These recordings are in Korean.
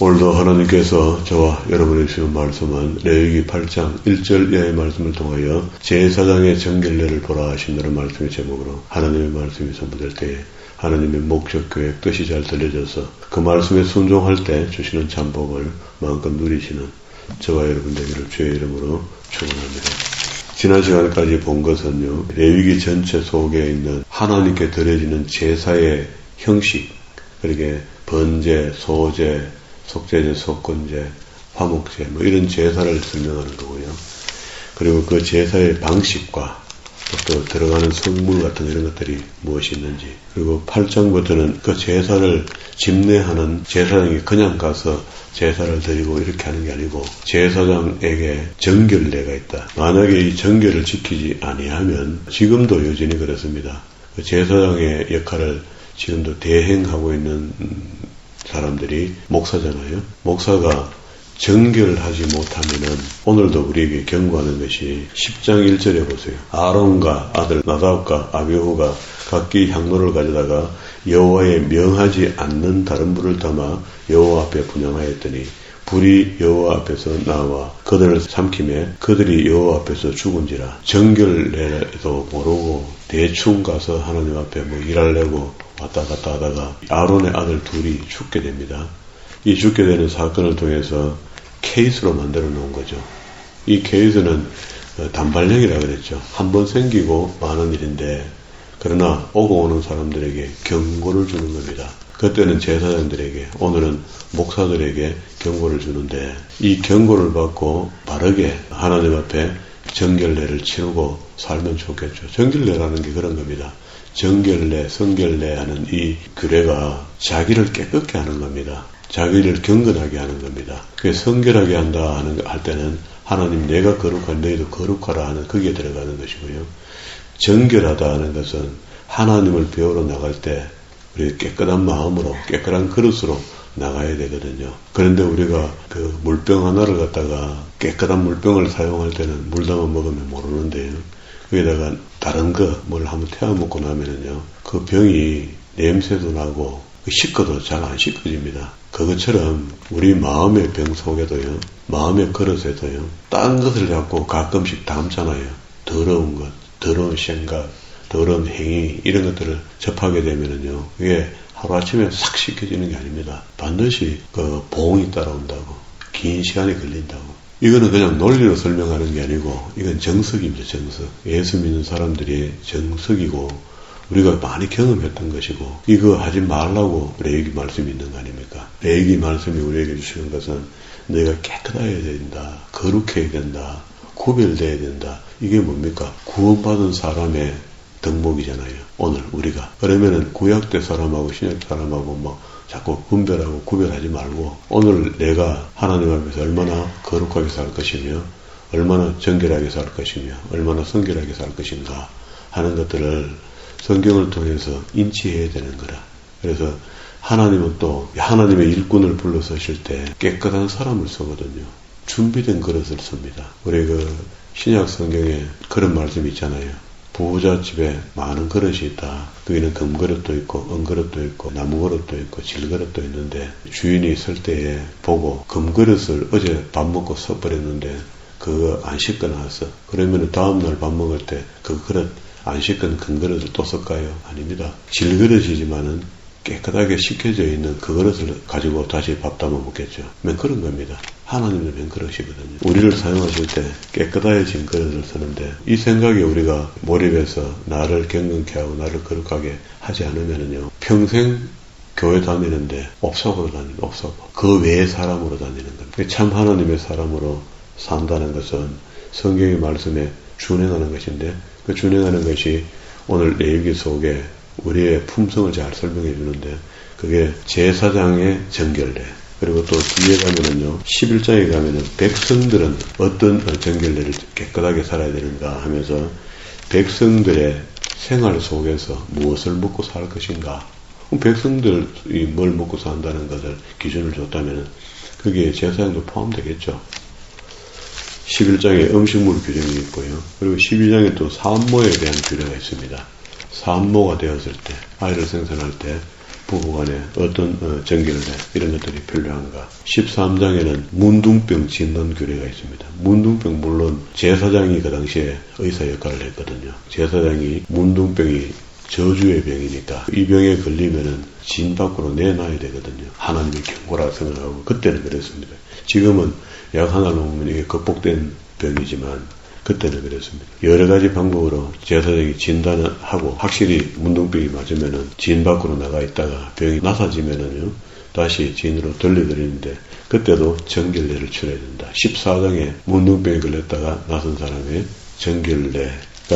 오늘도 하나님께서 저와 여러분에게 주신 말씀은 레위기 8장 1절 이하의 말씀을 통하여 제사장의 정결례를 보라 하신다는 말씀의 제목으로 하나님의 말씀이 선포될 때에 하나님의 목적, 계획, 뜻이 잘 들려져서 그 말씀에 순종할 때 주시는 참복을 마음껏 누리시는 저와 여러분 되기를 주의 이름으로 축원합니다. 지난 시간까지 본 것은요, 레위기 전체 속에 있는 하나님께 드려지는 제사의 형식, 그러게 번제, 소제, 속죄제, 속건제, 화목제 이런 제사를 설명하는 거고요. 그리고 그 제사의 방식과 또 들어가는 성물 같은 이런 것들이 무엇이 있는지, 그리고 8장부터는 그 제사를 집례하는 제사장이 그냥 가서 제사를 드리고 이렇게 하는 게 아니고 제사장에게 정결례가 있다. 만약에 이 정결을 지키지 아니하면 지금도 여전히 그렇습니다. 그 제사장의 역할을 지금도 대행하고 있는 사람들이 목사잖아요. 목사가 정결하지 못하면은 오늘도 우리에게 경고하는 것이 10장 1절에 보세요. 아론과 아들 나답과 아비후가 각기 향로를 가져다가 여호와에 명하지 않는 다른 불을 담아 여호와 앞에 분향하였더니 불이 여호와 앞에서 나와 그들을 삼키매 그들이 여호와 앞에서 죽은지라. 정결례도 모르고 대충 가서 하나님 앞에 일하려고 왔다 갔다 하다가 아론의 아들 둘이 죽게 됩니다. 이 죽게 되는 사건을 통해서 케이스로 만들어 놓은 거죠. 이 케이스는 단발령이라 그랬죠. 한 번 생기고 많은 일인데, 그러나 오고 오는 사람들에게 경고를 주는 겁니다. 그때는 제사장들에게, 오늘은 목사들에게 경고를 주는데, 이 경고를 받고 바르게 하나님 앞에 정결례를 치르고 살면 좋겠죠. 정결례라는 게 그런 겁니다. 정결례, 성결례 하는 이 규례가 자기를 깨끗게 하는 겁니다. 자기를 경건하게 하는 겁니다. 그게 성결하게 한다 할 때는 하나님 내가 거룩한 너희도 거룩하라 하는 거기에 들어가는 것이고요. 정결하다 하는 것은 하나님을 배우러 나갈 때 우리 깨끗한 마음으로 깨끗한 그릇으로 나가야 되거든요. 그런데 우리가 그 물병 하나를 갖다가 깨끗한 물병을 사용할 때는 물 담아 먹으면 모르는데요. 거기다가 다른 뭘 한번 태워 먹고 나면은요, 그 병이 냄새도 나고 씻어도 잘 안 씻어집니다. 그것처럼 우리 마음의 병 속에도요, 마음의 그릇에도요, 딴 것을 갖고 가끔씩 담잖아요. 더러운 것, 더러운 생각, 더러운 행위 이런 것들을 접하게 되면은요, 이게 하루아침에 싹 씻겨지는 게 아닙니다. 반드시 그 보응이 따라온다고, 긴 시간이 걸린다고. 이거는 그냥 논리로 설명하는 게 아니고 이건 정석입니다. 정석. 예수 믿는 사람들이 정석이고 우리가 많이 경험했던 것이고, 이거 하지 말라고 레위기 말씀이 있는 거 아닙니까? 레위기 말씀이 우리에게 주시는 것은 너희가 깨끗해야 된다, 거룩해야 된다, 구별돼야 된다. 이게 뭡니까? 구원받은 사람의 덕목이잖아요. 오늘 우리가. 그러면은 구약 때 사람하고 신약 사람하고 자꾸 분별하고 구별하지 말고 오늘 내가 하나님 앞에서 얼마나 거룩하게 살 것이며 얼마나 정결하게 살 것이며 얼마나 성결하게 살 것인가 하는 것들을 성경을 통해서 인지해야 되는 거라. 그래서 하나님은 또 하나님의 일꾼을 불러서실 때 깨끗한 사람을 쓰거든요. 준비된 그릇을 씁니다. 우리 신약 성경에 그런 말씀이 있잖아요. 부자집에 많은 그릇이 있다. 거기는 금그릇도 있고 은그릇도 있고 나무그릇도 있고 질그릇도 있는데 주인이 있을 때에 보고 금그릇을 어제 밥 먹고 써버렸는데 그거 안 씻고 나왔어. 그러면 다음날 밥 먹을 때 그 그릇 안 씻은 금그릇을 또 쓸까요? 아닙니다. 질그릇이지만은 깨끗하게 씻겨져 있는 그 그릇을 가지고 다시 밥 담아 먹겠죠. 그런 겁니다. 하나님의 그릇이거든요. 우리를 사용하실 때 깨끗해진 그릇을 쓰는데 이 생각에 우리가 몰입해서 나를 경건케 하고 나를 거룩하게 하지 않으면은요, 평생 교회 다니는데 옵석으로 다니는 옵석. 그 외의 사람으로 다니는 겁니다. 참 하나님의 사람으로 산다는 것은 성경의 말씀에 준행하는 것인데 그 준행하는 것이 오늘 레위기 속에 우리의 품성을 잘 설명해 주는데 그게 제사장의 정결례, 그리고 또 뒤에 가면은요, 11장에 가면은 백성들은 어떤 정결례를 깨끗하게 살아야 되는가 하면서 백성들의 생활 속에서 무엇을 먹고 살 것인가. 백성들이 뭘 먹고 산다는 것을 기준을 줬다면은 거기에 제사장도 포함되겠죠. 11장에 음식물 규정이 있고요. 그리고 12장에 또 산모에 대한 규례가 있습니다. 산모가 되었을 때, 아이를 생산할 때 부부간에 어떤 정결례 이런 것들이 필요한가. 13장에는 문둥병 진단 규례가 있습니다. 문둥병 물론 제사장이 그 당시에 의사 역할을 했거든요. 제사장이 문둥병이 저주의 병이니까 이 병에 걸리면은 진 밖으로 내놔야 되거든요. 하나님의 경고라 생각하고 그때는 그랬습니다. 지금은 약 하나 놓으면 이게 극복된 병이지만 그때는 그랬습니다. 여러 가지 방법으로 제사장이 진단을 하고 확실히 문둥병이 맞으면은 진 밖으로 나가 있다가 병이 나사지면은요 다시 진으로 돌려드리는데 그때도 정결례를 치러야 된다. 14장에 문둥병에 걸렸다가 나선 사람의 정결례가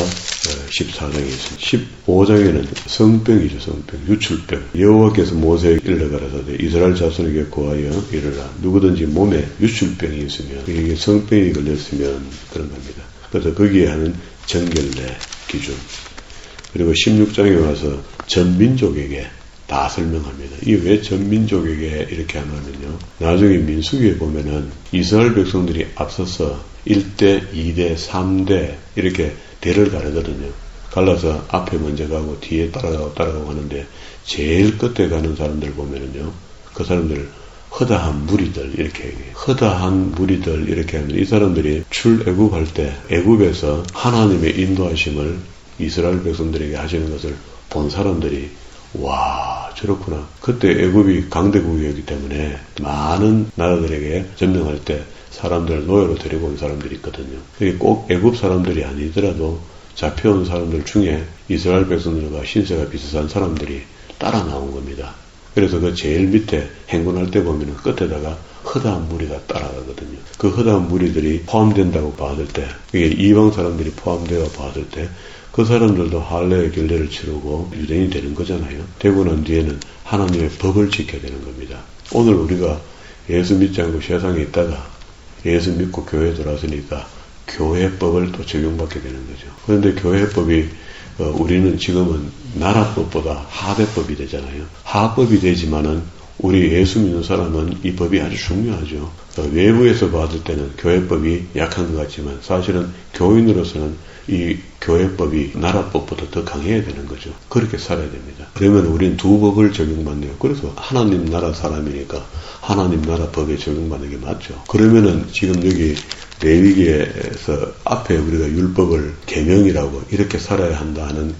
14장에 있습니다. 15장에는 성병이죠. 성병, 유출병. 여호와께서 모세에게 일러가라사대 이스라엘 자손에게 고하여 이르라. 누구든지 몸에 유출병이 있으면 이게 성병이 걸렸으면 그런 겁니다. 그래서 거기에 하는 정결례 기준. 그리고 16장에 와서 전 민족에게 다 설명합니다. 이게 왜 전 민족에게 이렇게 하냐면요. 나중에 민수기에 보면은 이스라엘 백성들이 앞서서 1대, 2대, 3대 이렇게 대를 가르거든요. 갈라서 앞에 먼저 가고 뒤에 따라가고 하는데 제일 끝에 가는 사람들 보면은요. 그 사람들 허다한 무리들 이렇게 얘기해요. 허다한 무리들 이렇게 하면 이 사람들이 출애굽할 때 애굽에서 하나님의 인도하심을 이스라엘 백성들에게 하시는 것을 본 사람들이 와 저렇구나. 그때 애굽이 강대국이었기 때문에 많은 나라들에게 점령할 때 사람들을 노예로 데리고 온 사람들이 있거든요. 이게 꼭 애굽 사람들이 아니더라도 잡혀온 사람들 중에 이스라엘 백성들과 신세가 비슷한 사람들이 따라 나온 겁니다. 그래서 그 제일 밑에 행군할 때 보면 끝에다가 허다한 무리가 따라가거든요. 그 허다한 무리들이 포함된다고 봤을 때, 이게 이방 사람들이 포함되어 봤을 때, 그 사람들도 할례의 결례를 치르고 유대인이 되는 거잖아요. 되고 난 뒤에는 하나님의 법을 지켜야 되는 겁니다. 오늘 우리가 예수 믿지 않고 세상에 있다가 예수 믿고 교회에 들어왔으니까 교회법을 또 적용받게 되는 거죠. 그런데 교회법이 우리는 지금은 나라법보다 하대법이 되잖아요. 하법이 되지만은 우리 예수 믿는 사람은 이 법이 아주 중요하죠. 외부에서 봤을 때는 교회법이 약한 것 같지만 사실은 교인으로서는 이 교회법이 나라법보다 더 강해야 되는 거죠. 그렇게 살아야 됩니다. 그러면 우리는 두 법을 적용받네요. 그래서 하나님 나라 사람이니까 하나님 나라 법에 적용받는 게 맞죠. 그러면은 지금 여기 레위기에서 앞에 우리가 율법을 계명이라고 이렇게 살아야 한다 하는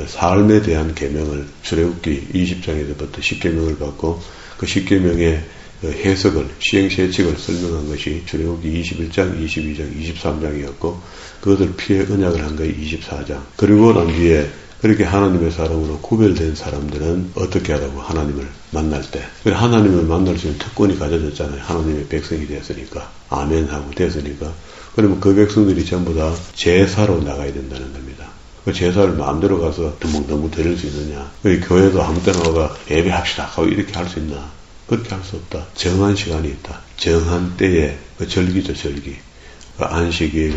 삶에 대한 계명을 출애굽기 20장에서부터 10계명을 받고 그 10계명의 해석을 시행세칙을 설명한 것이 출애굽기 21장, 22장, 23장이었고 그것을 피해 언약을 한 것이 24장. 그리고 난 뒤에 그렇게 하나님의 사람으로 구별된 사람들은 어떻게 하라고 하나님을 만날 때 하나님을 만날 수 있는 특권이 가져졌잖아요. 하나님의 백성이 됐으니까 아멘 하고 됐으니까 그러면 그 백성들이 전부 다 제사로 나가야 된다는 겁니다. 그 제사를 마음대로 가서 너무 드릴 수 있느냐. 교회도 아무 때나 와가 예배합시다 하고 이렇게 할 수 있나. 그렇게 할 수 없다. 정한 시간이 있다. 정한 때에 그 절기죠. 절기. 그 안식일,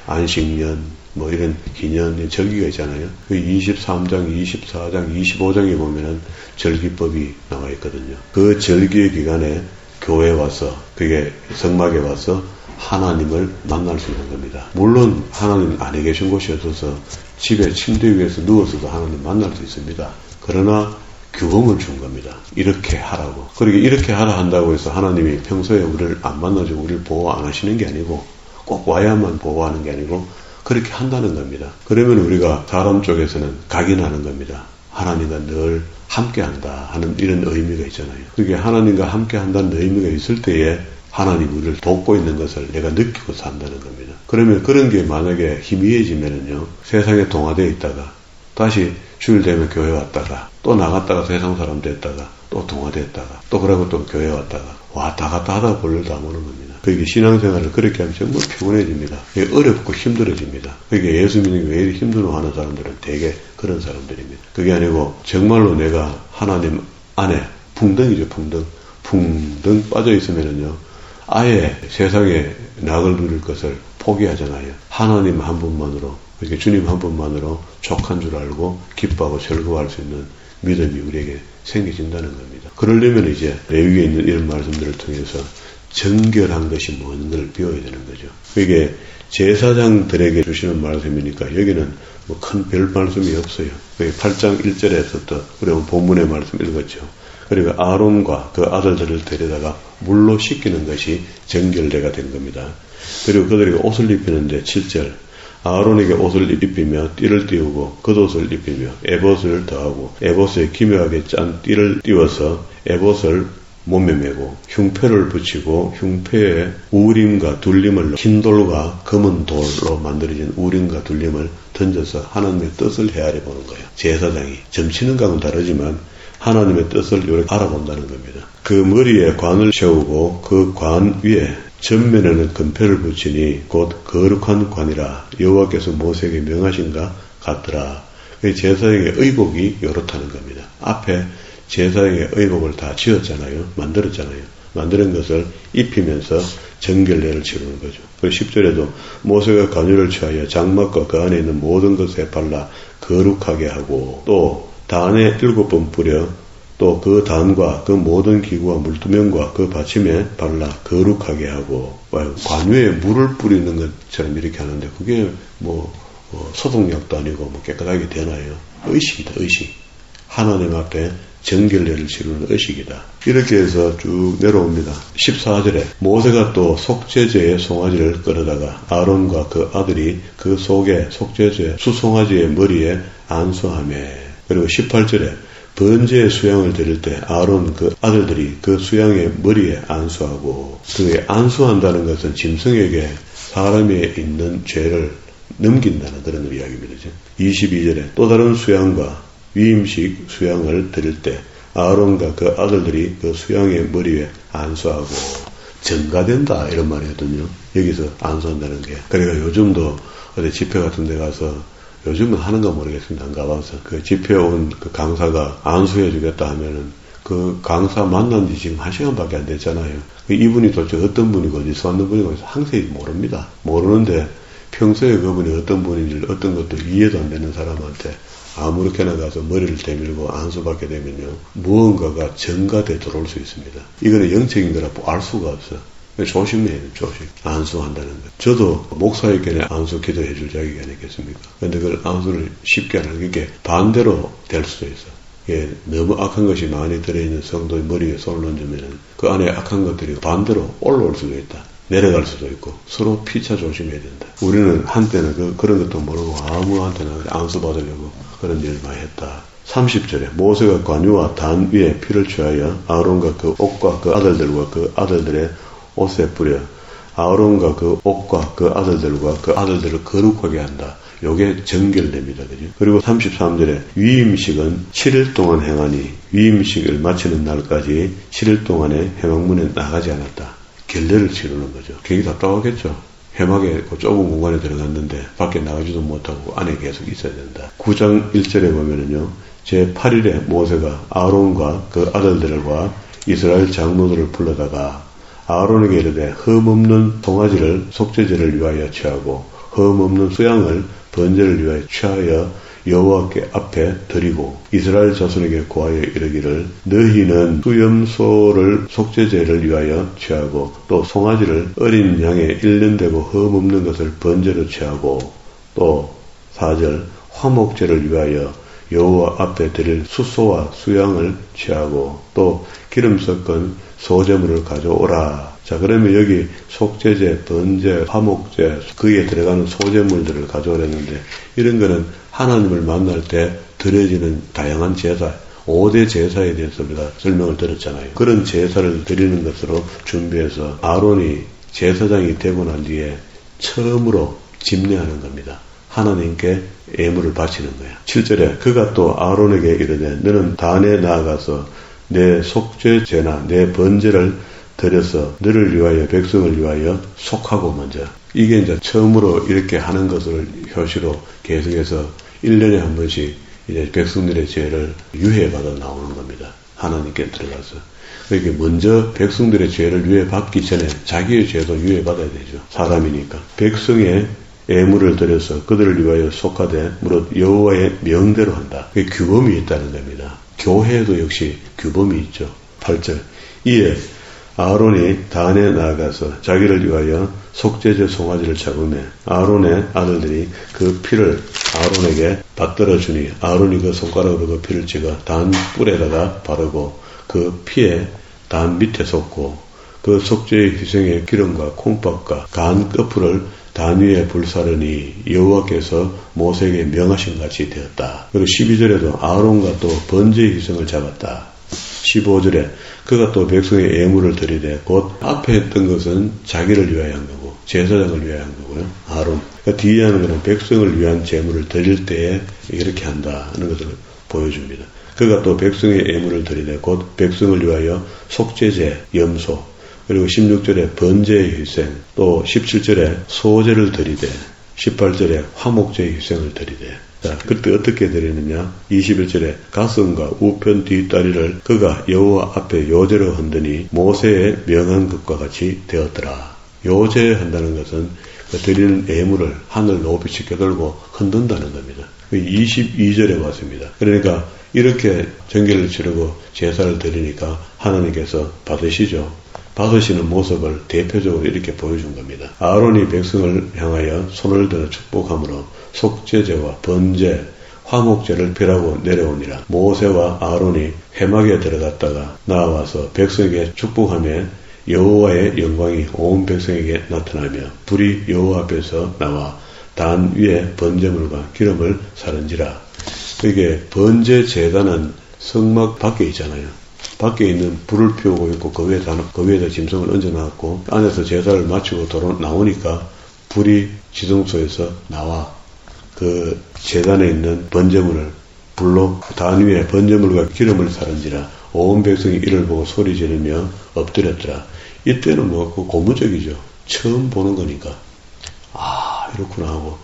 안식년 뭐 이런 기념의 절기가 있잖아요. 그 23장, 24장, 25장에 보면은 절기법이 나와 있거든요. 그 절기의 기간에 교회에 와서 그게 성막에 와서 하나님을 만날 수 있는 겁니다. 물론 하나님 안에 계신 곳이 없어서 집에 침대 위에서 누워서도 하나님 만날 수 있습니다. 그러나 규범을 준 겁니다. 이렇게 하라고. 그러게 이렇게 하라 한다고 해서 하나님이 평소에 우리를 안 만나주고 우리를 보호 안 하시는 게 아니고 꼭 와야만 보호하는 게 아니고 그렇게 한다는 겁니다. 그러면 우리가 사람 쪽에서는 각인하는 겁니다. 하나님과 늘 함께한다 하는 이런 의미가 있잖아요. 그게 하나님과 함께한다는 의미가 있을 때에 하나님 우리를 돕고 있는 것을 내가 느끼고 산다는 겁니다. 그러면 그런 게 만약에 희미해지면은요, 세상에 동화되어 있다가 다시 주일 되면 교회 왔다가 또 나갔다가 세상 사람 됐다가 또 동화됐다가 또 그러고 또 교회 왔다가 왔다 갔다 하다 볼 일도 안 오는 겁니다. 그게 신앙생활을 그렇게 하면 정말 피곤해집니다. 그게 어렵고 힘들어집니다. 그게 예수 믿는 게 왜 이렇게 힘들어 하는 사람들은 대개 그런 사람들입니다. 그게 아니고 정말로 내가 하나님 안에 풍덩이죠. 풍덩 빠져 있으면은요, 아예 세상에 낙을 누릴 것을 포기하잖아요. 하나님 한 분만으로, 이렇게 주님 한 분만으로 족한 줄 알고 기뻐하고 즐거워할 수 있는 믿음이 우리에게 생겨진다는 겁니다. 그러려면 이제 레위기에 있는 이런 말씀들을 통해서 정결한 것이 뭔가를 배워야 되는 거죠. 이게 제사장들에게 주시는 말씀이니까 여기는 뭐 큰 별 말씀이 없어요. 8장 1절에서부터 우리 본문의 말씀 읽었죠. 그리고 아론과 그 아들들을 데려다가 물로 씻기는 것이 정결례가 된 겁니다. 그리고 그들이 옷을 입히는데 7절 아론에게 옷을 입히며 띠를 띄우고 겉옷을 입히며 에봇을 더하고 에봇에 기묘하게 짠 띠를 띄워서 에봇을 몸에 메고 흉패를 붙이고 흉패에 우림과 둘림을 흰돌과 검은 돌로 만들어진 우림과 둘림을 던져서 하나님의 뜻을 헤아려 보는 거예요. 제사장이 점치는 감은 다르지만 하나님의 뜻을 이렇게 알아본다는 겁니다. 그 머리에 관을 세우고 그 관 위에 전면에는 금패를 붙이니 곧 거룩한 관이라 여호와께서 모세에게 명하신가 같더라. 제사장의 의복이 이렇다는 겁니다. 앞에 제사장의 의복을 다 지었잖아요. 만들었잖아요. 만드는 것을 입히면서 정결례를 치르는 거죠. 그리고 10절에도 모세가 관유를 취하여 장막과 그 안에 있는 모든 것에 발라 거룩하게 하고 또 단에 7번 뿌려 또 그 단과 그 모든 기구와 물두명과 그 받침에 발라 거룩하게 하고 관유에 물을 뿌리는 것처럼 이렇게 하는데 그게 소독약도 아니고 깨끗하게 되나요? 의식이다. 의식. 하나님 앞에 정결례를 치르는 의식이다. 이렇게 해서 쭉 내려옵니다. 14절에 모세가 또 속죄제의 송아지를 끌어다가 아론과 그 아들이 그 속에 속죄제 수송아지의 머리에 안수하매 그리고 18절에 번제의 수양을 드릴 때 아론 그 아들들이 그 수양의 머리에 안수하고 그 안수한다는 것은 짐승에게 사람에 있는 죄를 넘긴다는 그런 이야기입니다. 22절에 또 다른 수양과 위임식 수양을 드릴 때 아론과 그 아들들이 그 수양의 머리에 안수하고 전가된다 이런 말이거든요. 여기서 안수한다는 게. 그러니까 요즘도 어디 집회 같은 데 가서 요즘은 하는가 모르겠습니다. 안 가봐서. 그 집회 온 그 강사가 안수해 주겠다 하면은 그 강사 만난 지 지금 1시간밖에 안 됐잖아요. 이분이 도대체 어떤 분이고 어디서 왔는 분이고 항상 모릅니다. 모르는데 평소에 그분이 어떤 분인지 어떤 것도 이해도 안 되는 사람한테 아무렇게나 가서 머리를 대밀고 안수받게 되면요. 무언가가 전가돼 들어올 수 있습니다. 이거는 영적인 거라 알 수가 없어. 조심해야 돼요. 조심. 안수한다는 것. 저도 목사에게 안수 기도해 줄 자격이 아니겠습니까? 그런데 그걸 안수를 쉽게 하는 게 반대로 될 수도 있어. 이게 너무 악한 것이 많이 들어있는 성도의 머리에 손을 얹으면 그 안에 악한 것들이 반대로 올라올 수도 있다. 내려갈 수도 있고 서로 피차 조심해야 된다. 우리는 한때는 그런 것도 모르고 아무한테나 안수 받으려고 그런 일을 많이 했다. 30절에 모세가 관유와 단 위에 피를 취하여 아론과 그 옷과 그 아들들과 그 아들들의 옷에 뿌려 아론과 그 옷과 그 아들들과 그 아들들을 거룩하게 한다. 요게 정결례입니다. 그죠? 그리고 33절에 위임식은 7일 동안 행하니 위임식을 마치는 날까지 7일 동안에 회막문에 나가지 않았다. 결례를 치르는 거죠. 굉장히 답답하겠죠. 회막에 그 좁은 공간에 들어갔는데 밖에 나가지도 못하고 안에 계속 있어야 된다. 9장 1절에 보면은요. 제8일에 모세가 아론과 그 아들들과 이스라엘 장로들을 불러다가 아론에게 이르되 흠없는 송아지를 속죄제를 위하여 취하고 흠없는 수양을 번제를 위하여 취하여 여호와께 앞에 드리고 이스라엘 자손에게 고하여 이르기를 너희는 수염소를 속죄제를 위하여 취하고 또 송아지를 어린 양의 1년 되고 흠없는 것을 번제로 취하고 또 4절 화목제를 위하여 여호와 앞에 드릴 수소와 수양을 취하고 또 기름 섞은 소제물을 가져오라. 자, 그러면 여기 속죄제, 번제, 화목제, 그에 들어가는 소제물들을 가져오랬는데 이런 거는 하나님을 만날 때 드려지는 다양한 제사, 5대 제사에 대해서 우리가 설명을 들었잖아요. 그런 제사를 드리는 것으로 준비해서 아론이 제사장이 되고 난 뒤에 처음으로 집례하는 겁니다. 하나님께 예물을 바치는 거야. 7절에 그가 또 아론에게 이르되 너는 단에 나아가서 내 속죄제나 내 번제를 드려서 너를 위하여 백성을 위하여 속하고 먼저 이게 이제 처음으로 이렇게 하는 것을 효시로 계속해서 1년에 한 번씩 이제 백성들의 죄를 유해받아 나오는 겁니다. 하나님께 들어가서. 이렇게 먼저 백성들의 죄를 유해받기 전에 자기의 죄도 유해받아야 되죠. 사람이니까. 백성의 예물을 드려서 그들을 위하여 속하되 무릇 여호와의 명대로 한다. 그게 규범이 있다는 겁니다. 교회도 역시 규범이 있죠. 8절 이에 아론이 단에 나아가서 자기를 위하여 속죄제 송아지를 잡으며 아론의 아들들이 그 피를 아론에게 받들어 주니 아론이 그 손가락으로 그 피를 찍어 단 뿔에다가 바르고 그 피에 단 밑에 솟고 그 속죄의 희생의 기름과 콩밥과 간 끝풀을 단 위에 불사르니 여호와께서 모세에게 명하신 같이 되었다. 그리고 12절에도 아론과 또 번제의 희생을 잡았다. 15절에 그가 또 백성의 예물을 드리되 곧 앞에 했던 것은 자기를 위하여 한 거고 제사장을 위하여 한 거고요. 아론. 그 뒤에 하는 것은 백성을 위한 제물을 드릴 때에 이렇게 한다 하는 것을 보여줍니다. 그가 또 백성의 예물을 드리되 곧 백성을 위하여 속죄제, 염소, 그리고 16절에 번제의 희생, 또 17절에 소제를 드리되 18절에 화목제의 희생을 드리되 자, 그때 어떻게 드리느냐? 21절에 가슴과 우편 뒷다리를 그가 여호와 앞에 요제로 흔드니 모세의 명한 것과 같이 되었더라. 요제한다는 것은 그 드리는 예물을 하늘 높이 치켜들고 흔든다는 겁니다. 22절에 왔습니다. 그러니까 이렇게 정결을 치르고 제사를 드리니까 하나님께서 받으시죠. 받으시는 모습을 대표적으로 이렇게 보여준 겁니다. 아론이 백성을 향하여 손을 들어 축복함으로 속죄제와 번제, 화목제를 펴라고 내려오니라. 모세와 아론이 회막에 들어갔다가 나와서 백성에게 축복하며 여호와의 영광이 온 백성에게 나타나며 불이 여호와 앞에서 나와 단 위에 번제물과 기름을 사른지라. 이게 번제 제단은 성막 밖에 있잖아요. 밖에 있는 불을 피우고 있고 그 위에다 짐승을 얹어놨고 안에서 제사를 마치고 나오니까 불이 지성소에서 나와 그 제단에 있는 번제물을 불로 단 위에 번제물과 기름을 사른지라. 온 백성이 이를 보고 소리 지르며 엎드렸더라. 이때는 고무적이죠. 처음 보는 거니까 이렇구나 하고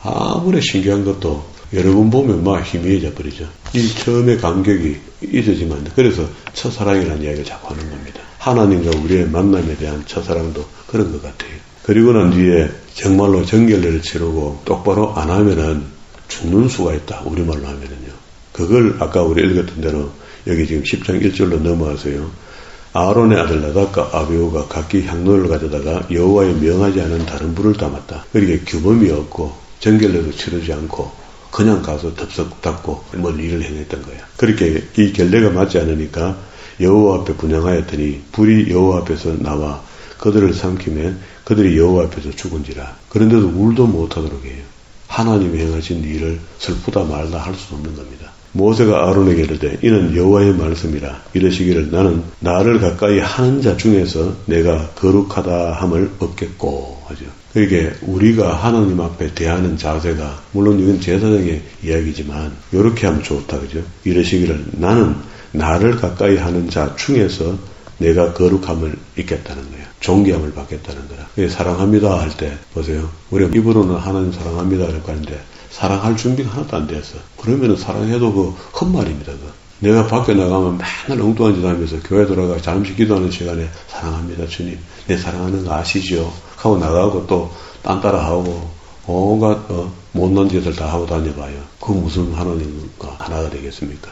아무리 신기한 것도 여러 번 보면 막 희미해져 버리죠. 이 처음의 감격이 잊어지면 그래서 첫사랑이라는 이야기를 자꾸 하는 겁니다. 하나님과 우리의 만남에 대한 첫사랑도 그런 것 같아요. 그리고 난 뒤에 정말로 정결례를 치르고 똑바로 안 하면은 죽는 수가 있다. 우리말로 하면은요. 그걸 아까 우리 읽었던 대로 여기 지금 10장 1절로 넘어와서요. 아론의 아들 나답과 아비후가 각기 향로를 가져다가 여호와의 명하지 않은 다른 불을 담았다. 그러니까 규범이 없고 정결례도 치르지 않고 그냥 가서 덥석 닦고 일을 행했던 거야. 그렇게 이 결례가 맞지 않으니까 여호와 앞에 분향하였더니 불이 여호와 앞에서 나와 그들을 삼키면 그들이 여호와 앞에서 죽은지라. 그런데도 울도 못하도록 해요. 하나님이 행하신 일을 슬프다 말다 할 수 없는 겁니다. 모세가 아론에게 이르되 이는 여호와의 말씀이라. 이르시기를 나는 나를 가까이 하는 자 중에서 내가 거룩하다 함을 얻겠고 하죠. 그러니까 우리가 하나님 앞에 대하는 자세가 물론 이건 제사장의 이야기지만 이렇게 하면 좋다 그죠. 이르시기를 나는 나를 가까이 하는 자 중에서 내가 거룩함을 잊겠다는 거야. 존귀함을 받겠다는 거라. 사랑합니다 할 때 보세요. 우리가 입으로는 하나님 사랑합니다 이렇게 하는데 사랑할 준비가 하나도 안 됐어. 그러면은 사랑해도 그 헛말입니다. 내가 밖에 나가면 맨날 엉뚱한 짓 하면서 교회 돌아가 잠시 기도하는 시간에 사랑합니다 주님. 내 사랑하는 거 아시죠? 하고 나가고 또 딴 따라 하고 온갖 못난 짓을 다 하고 다녀봐요. 그 무슨 하나님과 하나가 되겠습니까?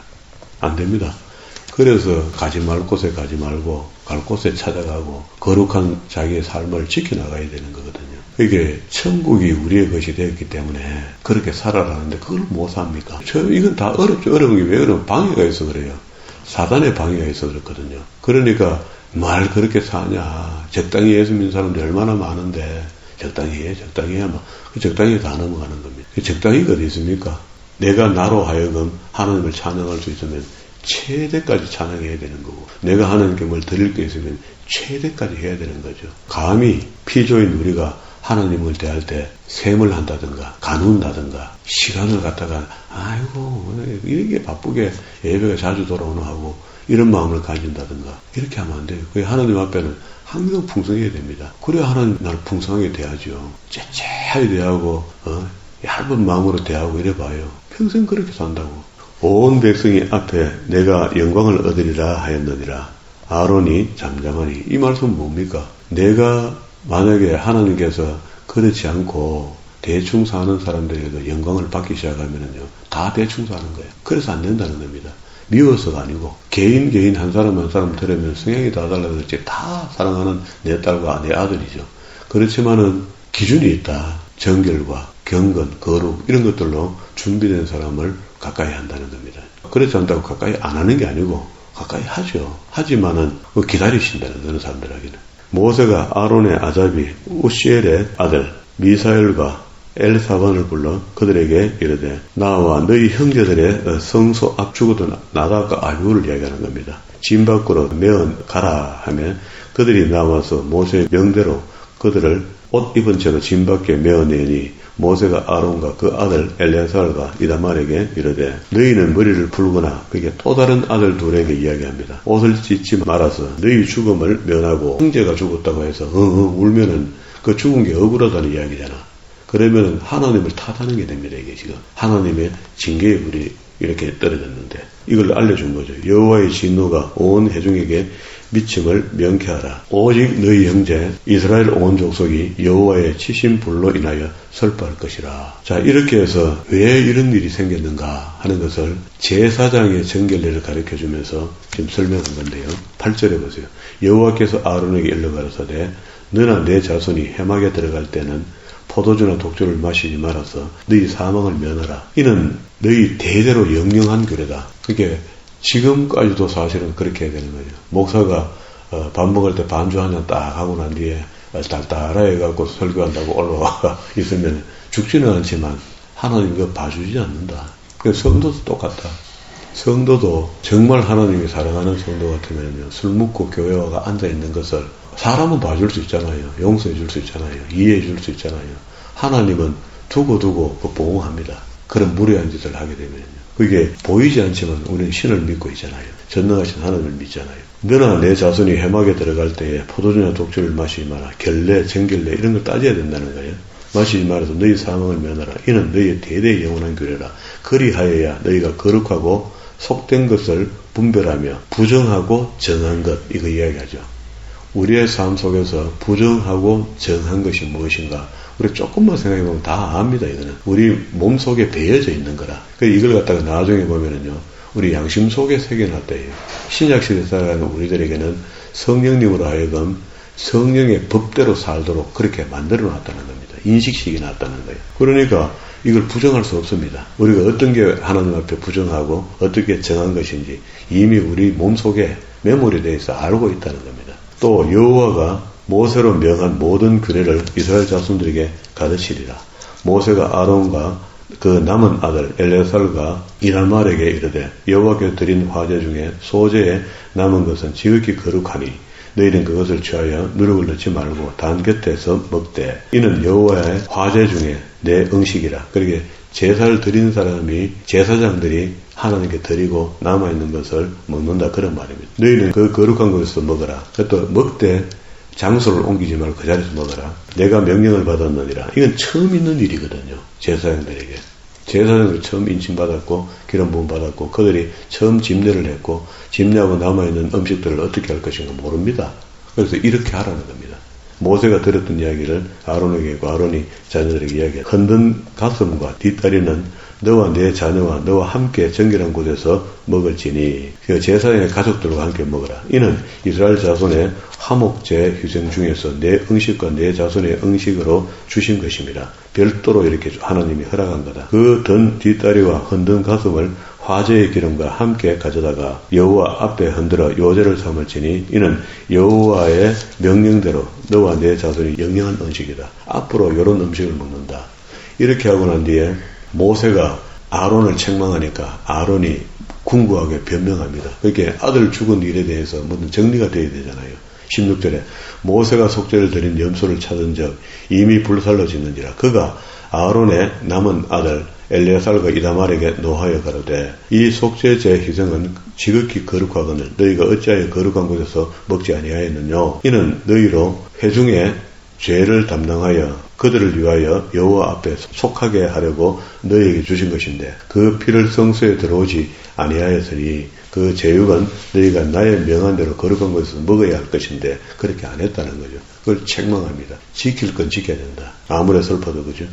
안 됩니다. 그래서 가지 말 곳에 가지 말고 갈 곳에 찾아가고 거룩한 자기의 삶을 지켜나가야 되는 거거든요. 이게 천국이 우리의 것이 되었기 때문에 그렇게 살아라는데 그걸 못 삽니까? 이건 다 어렵죠. 어려운 게 왜 어려운 방해가 있어 그래요. 사단의 방해가 있어 그렇거든요. 그러니까 말 그렇게 사냐. 적당히 예수 믿는 사람들이 얼마나 많은데 적당히 해야 막 적당히 다 넘어가는 겁니다. 적당히가 어디 있습니까? 내가 나로 하여금 하나님을 찬양할 수 있으면 최대까지 찬양해야 되는 거고 내가 하나님께 뭘 드릴 게 있으면 최대까지 해야 되는 거죠. 감히 피조인 우리가 하나님을 대할 때 셈을 한다든가 가눈다든가 시간을 갖다가 아이고 이렇게 바쁘게 예배가 자주 돌아오나 하고 이런 마음을 가진다든가 이렇게 하면 안 돼요. 하나님 앞에는 항상 풍성해야 됩니다. 그래야 하나님 나를 풍성하게 대하죠. 째째하게 대하고 얇은 마음으로 대하고 이래봐요. 평생 그렇게 산다고. 온 백성이 앞에 내가 영광을 얻으리라 하였느니라. 아론이 잠잠하니 이 말씀은 뭡니까? 내가 만약에 하나님께서 그렇지 않고 대충 사는 사람들에게 영광을 받기 시작하면은요 다 대충 사는 거예요. 그래서 안 된다는 겁니다. 미워서가 아니고 개인 한 사람 한 사람 들으면 성향이 다 달라졌지 다 사랑하는 내 딸과 내 아들이죠. 그렇지만은 기준이 있다. 정결과 경건, 거룩 이런 것들로 준비된 사람을 가까이 한다는 겁니다. 그렇지 않다고 가까이 안 하는 게 아니고 가까이 하죠. 하지만은 기다리신다는 어느 사람들에게는. 모세가 아론의 아잡이 우시엘의 아들 미사엘과 엘사반을 불러 그들에게 이르되 나와 너희 형제들의 성소 앞 죽어도 나답과 아비후를 이야기하는 겁니다. 진 밖으로 메어 가라 하며 그들이 나와서 모세의 명대로 그들을 옷 입은 채로 진 밖에 메어내니 모세가 아론과 그 아들 엘레아살과 이다말에게 이르되 너희는 머리를 풀거나 그게 또 다른 아들 둘에게 이야기합니다. 옷을 찢지 말아서 너희 죽음을 면하고 형제가 죽었다고 해서 울면은 그 죽은 게 억울하다는 이야기잖아. 그러면 하나님을 탓하는 게 됩니다. 이게 지금 하나님의 징계에 우리 이렇게 떨어졌는데 이걸 알려준 거죠. 여호와의 진노가 온 회중에게 미침을 명쾌하라. 오직 너희 형제 이스라엘 온 족속이 여호와의 치신 불로 인하여 설파할 것이라. 자, 이렇게 해서 왜 이런 일이 생겼는가 하는 것을 제사장의 정결례를 가르쳐주면서 지금 설명한 건데요. 8절에 보세요. 여호와께서 아론에게 일러 가라사대 너나 내 자손이 해막에 들어갈 때는 포도주나 독주를 마시지 말아서 너희 사망을 면하라. 이는 너희 대대로 영영한 규례다. 그게 지금까지도 사실은 그렇게 해야 되는 거죠. 목사가 밥 먹을 때 반주 한 잔 딱 하고 난 뒤에 달달해갖고 설교한다고 올라와 있으면 죽지는 않지만 하나님 그거 봐주지 않는다. 그래서 성도도 똑같다. 성도도 정말 하나님이 사랑하는 성도 같으면요, 술 먹고 교회 와가 앉아있는 것을 사람은 봐줄 수 있잖아요. 용서해 줄 수 있잖아요. 이해해 줄 수 있잖아요. 하나님은 두고 보호합니다. 그런 무례한 짓을 하게 되면요. 그게 보이지 않지만 우리는 신을 믿고 있잖아요. 전능하신 하나님을 믿잖아요. 너나 내 자손이 해막에 들어갈 때에 포도주나 독주를 마시지 마라. 결례, 정결례 이런 걸 따져야 된다는 거예요. 마시지 말아서 너희 사망을 면하라. 이는 너희의 대대의 영원한 규례라. 그리하여야 너희가 거룩하고 속된 것을 분별하며 부정하고 정한 것, 이거 이야기하죠. 우리의 삶 속에서 부정하고 정한 것이 무엇인가? 우리 조금만 생각해보면 다 압니다. 이거는 우리 몸 속에 배어져 있는 거라. 이걸 갖다가 나중에 보면은요, 우리 양심 속에 새겨놨대요. 신약시대에 살아가는 우리들에게는 성령님으로 하여금 성령의 법대로 살도록 그렇게 만들어 놨다는 겁니다. 인식식이 났다는 거예요. 그러니까 이걸 부정할 수 없습니다. 우리가 어떤 게 하나님 앞에 부정하고 어떻게 정한 것인지 이미 우리 몸 속에 메모리 되어 있어 알고 있다는 겁니다. 또 여호와가 모세로 명한 모든 규례를 이스라엘 자손들에게 가르치리라. 모세가 아론과 그 남은 아들 엘레살과 이다말에게 이르되 여호와께 드린 화제 중에 소재에 남은 것은 지극히 거룩하니 너희는 그것을 취하여 누룩을 넣지 말고 단 곁에서 먹되 이는 여호와의 화제 중에 내 응식이라. 그러게 제사를 드린 사람이 제사장들이 하나님께 드리고 남아있는 것을 먹는다, 그런 말입니다. 너희는 그 거룩한 것에서 먹어라. 또 먹되 장소를 옮기지 말고 그 자리에서 먹어라. 내가 명령을 받았느니라. 이건 처음 있는 일이거든요. 제사장들에게. 제사장들이 처음 인침받았고 기름 부음 받았고 그들이 처음 집례를 했고 집례하고 남아있는 음식들을 어떻게 할 것인가 모릅니다. 그래서 이렇게 하라는 겁니다. 모세가 들었던 이야기를 아론에게 하고 아론이 자녀들에게 이야기해. 흔든 가슴과 뒷다리는 너와 내 자녀와 너와 함께 정결한 곳에서 먹을지니 그 제사장의 가족들과 함께 먹어라. 이는 이스라엘 자손의 화목제 희생 중에서 내 응식과 내 자손의 응식으로 주신 것입니다. 별도로 이렇게 하나님이 허락한 거다. 그 든 뒷다리와 흔든 가슴을 화제의 기름과 함께 가져다가 여호와 앞에 흔들어 요제를 삼을지니 이는 여호와의 명령대로 너와 내 자손이 영영한 음식이다. 앞으로 이런 음식을 먹는다. 이렇게 하고 난 뒤에 모세가 아론을 책망하니까 아론이 궁구하게 변명합니다. 그렇게 아들 죽은 일에 대해서 무슨 정리가 되어야 되잖아요. 16절에 모세가 속죄를 드린 염소를 찾은 적 이미 불살러지는지라. 그가 아론의 남은 아들 엘레살과 이다말에게 노하여 가로되 이 속죄제 희생은 지극히 거룩하거늘 너희가 어찌하여 거룩한 곳에서 먹지 아니하였느냐. 이는 너희로 회중의 죄를 담당하여 그들을 위하여 여호와 앞에 속하게 하려고 너희에게 주신 것인데 그 피를 성소에 들어오지 아니하였으니 그 제육은 너희가 나의 명한 대로 거룩한 곳에서 먹어야 할 것인데 그렇게 안 했다는 거죠. 그걸 책망합니다. 지킬 건 지켜야 된다. 아무리 슬퍼도 그죠.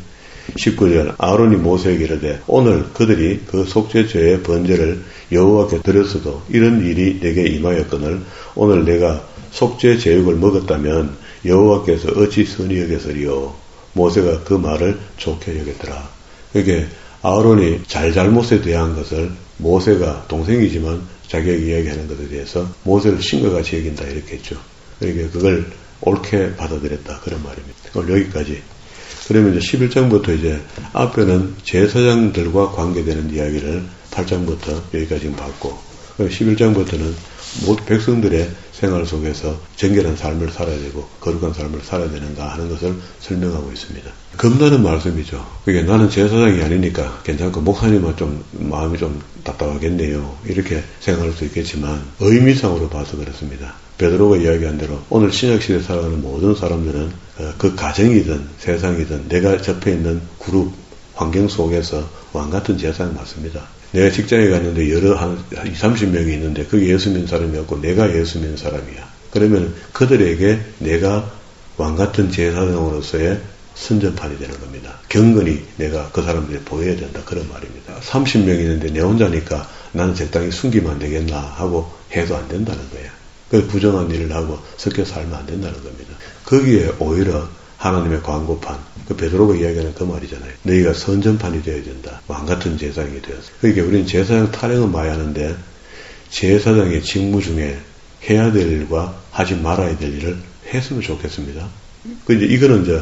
19절 아론이 모세에게 이르되 오늘 그들이 그 속죄죄의 번제를 여호와께 드렸어도 이런 일이 내게 임하였거늘 오늘 내가 속죄 제육을 먹었다면 여호와께서 어찌 선히 여겼으리요. 모세가 그 말을 좋게 여겼더라. 그게 아론이 잘못에 대한 것을 모세가 동생이지만 자기가 이야기하는 것에 대해서 모세를 신과 같이 여긴다 이렇게 했죠. 그러니까 그걸 옳게 받아들였다 그런 말입니다. 오늘 여기까지. 그러면 이제 11장부터 이제 앞에는 제사장들과 관계되는 이야기를 8장부터 여기까지 지금 봤고 11장부터는 모든 백성들의 생활 속에서 정결한 삶을 살아야 되고 거룩한 삶을 살아야 되는가 하는 것을 설명하고 있습니다. 겁나는 말씀이죠. 그게 나는 제사장이 아니니까 괜찮고 목사님은 좀 마음이 좀 답답하겠네요. 이렇게 생각할 수 있겠지만 의미상으로 봐서 그렇습니다. 베드로가 이야기한 대로 오늘 신약시대에 살아가는 모든 사람들은 그 가정이든 세상이든 내가 접해 있는 그룹 환경 속에서 왕같은 제사장 맞습니다. 내가 직장에 갔는데 한 20, 30명이 있는데 그게 예수 믿는 사람이었고 내가 예수 믿는 사람이야. 그러면 그들에게 내가 왕같은 제사장으로서의 선전판이 되는 겁니다. 경건히 내가 그 사람들이 보여야 된다. 그런 말입니다. 30명이 있는데 내 혼자니까 나는 적당히 숨기면 안 되겠나 하고 해도 안 된다는 거야. 그 부정한 일을 하고 섞여 살면 안 된다는 겁니다. 거기에 오히려 하나님의 광고판, 그 베드로가 이야기하는 그 말이잖아요. 너희가 선전판이 되어야 된다. 왕같은 제사장이 되어서. 그러니까 우리는 제사장 타령은 많이 하는데 제사장의 직무 중에 해야 될 일과 하지 말아야 될 일을 했으면 좋겠습니다. 이거는 이제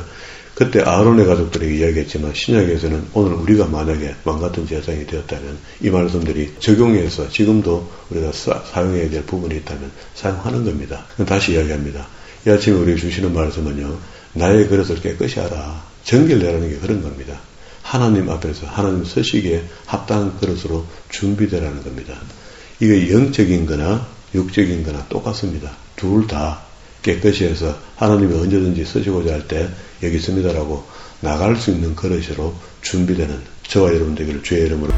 그때 아론의 가족들에게 이야기했지만 신약에서는 오늘 우리가 만약에 왕같은 제사장이 되었다면 이 말씀들이 적용해서 지금도 우리가 사용해야 될 부분이 있다면 사용하는 겁니다. 다시 이야기합니다. 이 아침에 우리가 주시는 말씀은요. 나의 그릇을 깨끗이 하라. 정결내라는 게 그런 겁니다. 하나님 앞에서 하나님 서시기에 합당한 그릇으로 준비되라는 겁니다. 이게 영적인 거나 육적인 거나 똑같습니다. 둘 다 깨끗이 해서 하나님이 언제든지 쓰시고자 할 때 여기 있습니다라고 나갈 수 있는 그릇으로 준비되는 저와 여러분 되기를 주의 이름으로